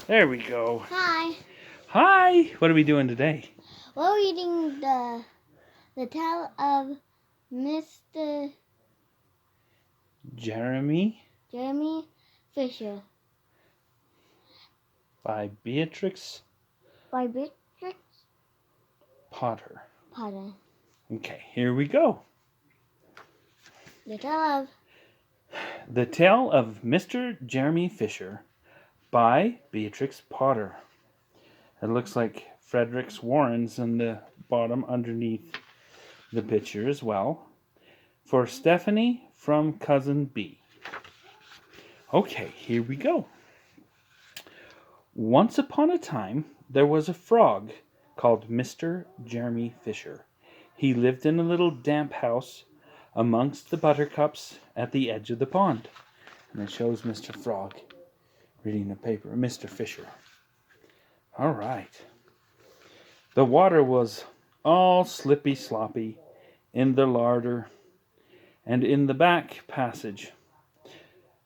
There we go. Hi. Hi. What are we doing today? We're reading the tale of Mr. Jeremy Jeremy Fisher by Beatrix by Beatrix Potter. Potter. Okay, here we go. The tale of Mr. Jeremy Fisher by Beatrix Potter. It looks like Frederick's Warren's on the bottom underneath the picture as well. For Stephanie from Cousin B. Okay, here we go. Once upon a time, there was a frog called Mr. Jeremy Fisher. He lived in a little damp house amongst the buttercups at the edge of the pond. And it shows Mr. Frog reading the paper, Mr. Fisher. All right. The water was all slippy sloppy in the larder and in the back passage.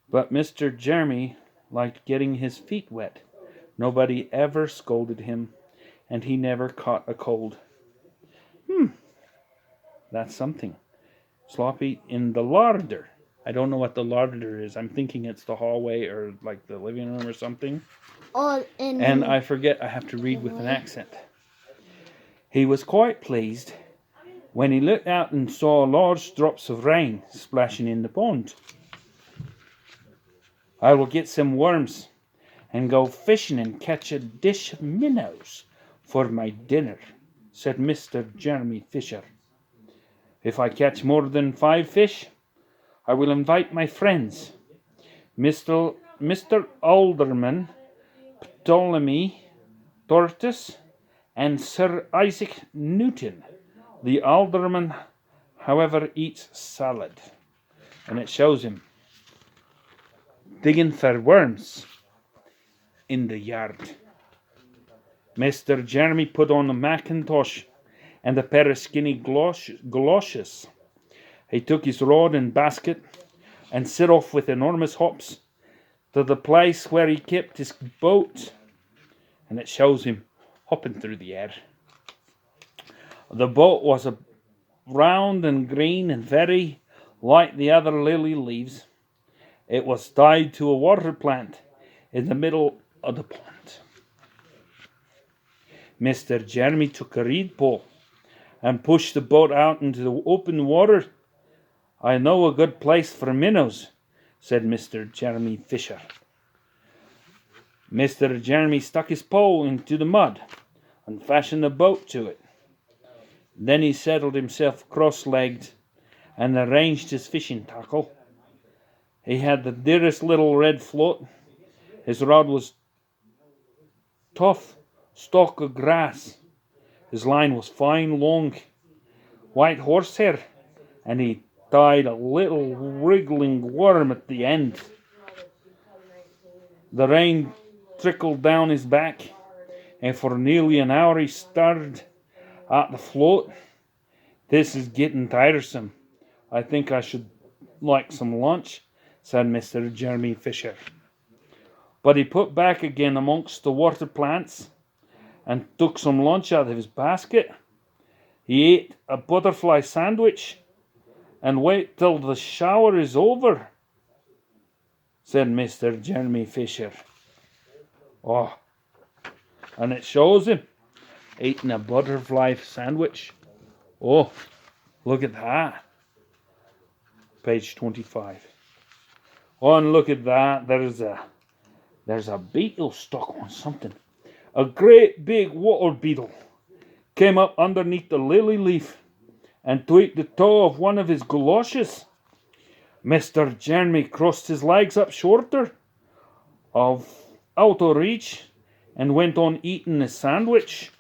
But Mr. Jeremy liked getting his feet wet. Nobody ever scolded him, and he never caught a cold. That's something. Sloppy in the larder. I don't know what the larder is. I'm thinking it's the hallway or like the living room or something. And I forget I have to read with an accent. He was quite pleased when he looked out and saw large drops of rain splashing in the pond. I will get some worms and go fishing and catch a dish of minnows for my dinner, said Mr. Jeremy Fisher. If I catch more than 5 fish, I will invite my friends, Mr. Alderman Ptolemy Tortoise and Sir Isaac Newton. The alderman, however, eats salad. And it shows him digging for worms in the yard. Mr. Jeremy put on a mackintosh and a pair of skinny galoshes. He took his rod and basket and set off with enormous hops to the place where he kept his boat. And it shows him hopping through the air. The boat was round and green and very like the other lily leaves. It was tied to a water plant in the middle of the pond. Mr. Jeremy took a reed pole and pushed the boat out into the open water. I know a good place for minnows, said Mr. Jeremy Fisher. Mr. Jeremy stuck his pole into the mud and fastened the boat to it. Then he settled himself cross-legged and arranged his fishing tackle. He had the dearest little red float. His rod was tough stalk of grass. His line was fine, long, white horsehair, and he tied a little wriggling worm at the end. The rain trickled down his back, and for nearly an hour he stared at the float. This is getting tiresome. I think I should like some lunch, said Mr. Jeremy Fisher. But he put back again amongst the water plants and took some lunch out of his basket. He ate a butterfly sandwich and wait till the shower is over, said Mr. Jeremy Fisher. Oh, and it shows him eating a butterfly sandwich. Oh, look at that. Page 25. Oh, and look at that. There's a beetle stuck on something. A great big water beetle came up underneath the lily leaf and tweaked the toe of one of his galoshes. Mr. Jeremy crossed his legs up shorter, out of reach, and went on eating his sandwich.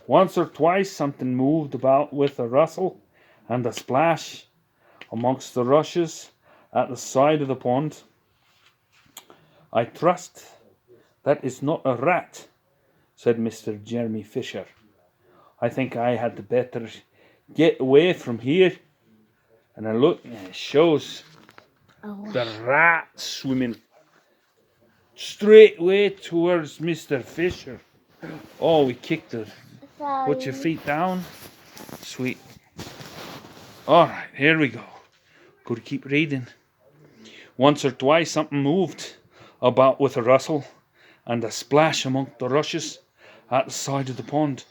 Once or twice something moved about with a rustle and a splash amongst the rushes at the side of the pond. I trust that is not a rat, said Mr. Jeremy Fisher. I think I had better get away from here. And I look and it shows the rat swimming straight away towards Mr. Fisher. Oh, we kicked her. Put your Sorry. feet down. Sweet. Alright, here we go. Got to keep reading. Once or twice something moved about with a rustle and a splash among the rushes at the side of the pond.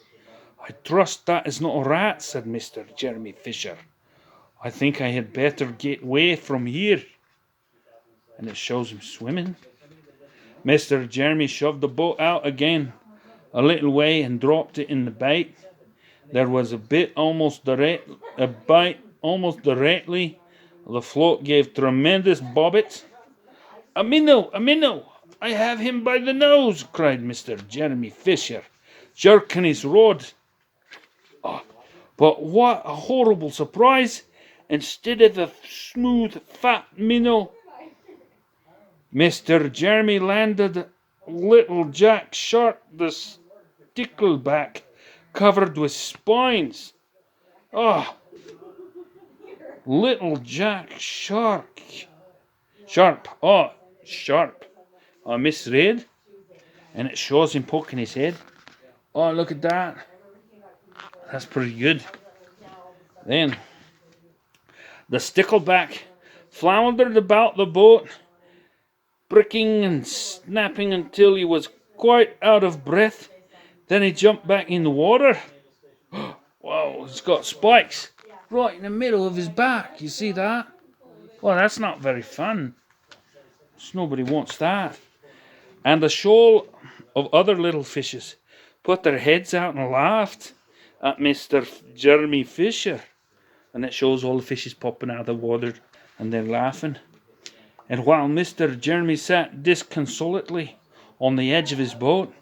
I trust that is not a rat, said Mr. Jeremy Fisher. I think I had better get away from here. And it shows him swimming. Mr. Jeremy shoved the boat out again a little way and dropped it in the bait. There was a bite almost directly. The float gave tremendous bobbits. A minnow! I have him by the nose, cried Mr. Jeremy Fisher, jerking his rod. Oh, but what a horrible surprise! Instead of the smooth, fat minnow, Mr. Jeremy landed little Jack Shark, the stickleback, covered with spines. Ah, little Jack Shark. Sharp. I misread. And it shows him poking his head. Oh, look at that. That's pretty good. Then, the stickleback floundered about the boat, bricking and snapping until he was quite out of breath. Then he jumped back in the water. Wow, he's got spikes right in the middle of his back. You see that? Well, that's not very fun. Nobody wants that. And a shoal of other little fishes put their heads out and laughed at Mr. Jeremy Fisher. And it shows all the fishes popping out of the water and they're laughing. And while Mr. Jeremy sat disconsolately on the edge of his boat,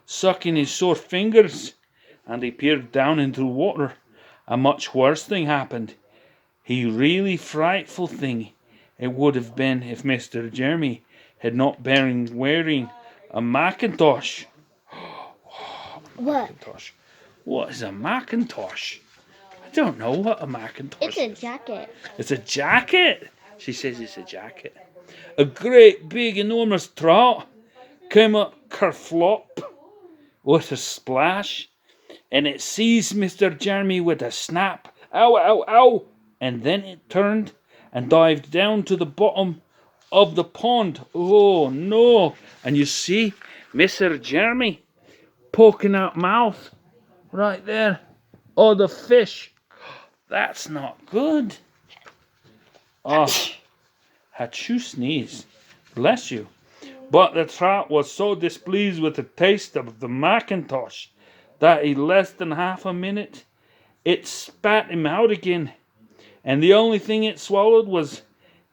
sucking his sore fingers, and he peered down into the water, a much worse thing happened. A really frightful thing it would have been if Mr. Jeremy had not been wearing a Macintosh. What? Macintosh. What is a Macintosh? I don't know what a Macintosh It's a is. jacket. It's a jacket. She says it's a jacket. A great big enormous trout came up kerflop with a splash, and it seized Mr. Jeremy with a snap. Ow, ow, ow! And then it turned and dived down to the bottom of the pond. Oh no! And you see Mr. Jeremy poking out mouth right there. Oh, the fish. That's not good. Oh, had you sneeze? Bless you. But the trout was so displeased with the taste of the Macintosh that in less than half a minute it spat him out again. And the only thing it swallowed was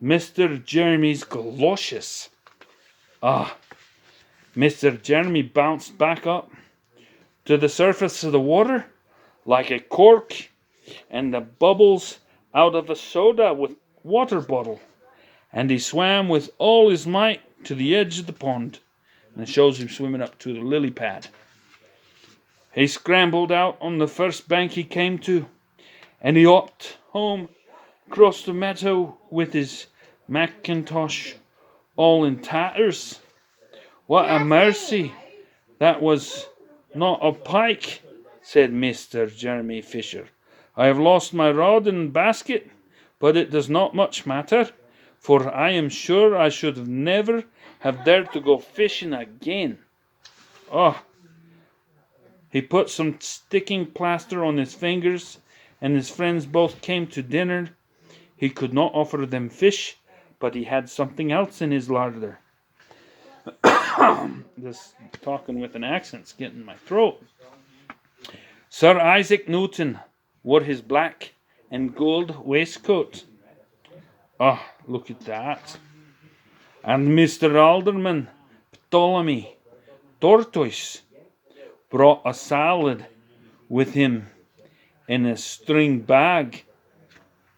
Mr. Jeremy's galoshes. Ah, Mr. Jeremy bounced back up to the surface of the water like a cork and the bubbles out of a soda with water bottle. And he swam with all his might to the edge of the pond. And it shows him swimming up to the lily pad. He scrambled out on the first bank he came to, and he hopped home across the meadow with his Macintosh all in tatters. What a mercy! That was not a pike, said Mr. Jeremy Fisher. I have lost my rod and basket, but it does not much matter, for I am sure I should never have dared to go fishing again. Oh! He put some sticking plaster on his fingers, and his friends both came to dinner. He could not offer them fish, but he had something else in his larder. This talking with an accent's getting my throat. Sir Isaac Newton wore his black and gold waistcoat. Oh, look at that. And Mr. Alderman Ptolemy Tortoise brought a salad with him in a string bag.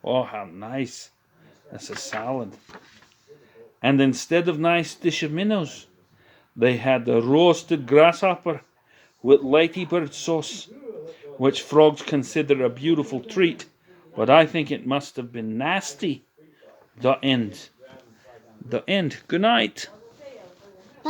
Oh, how nice. That's a salad. And instead of nice dish of minnows, they had a roasted grasshopper with ladybird sauce, which frogs consider a beautiful treat, but I think it must have been nasty. The end. The end. Good night.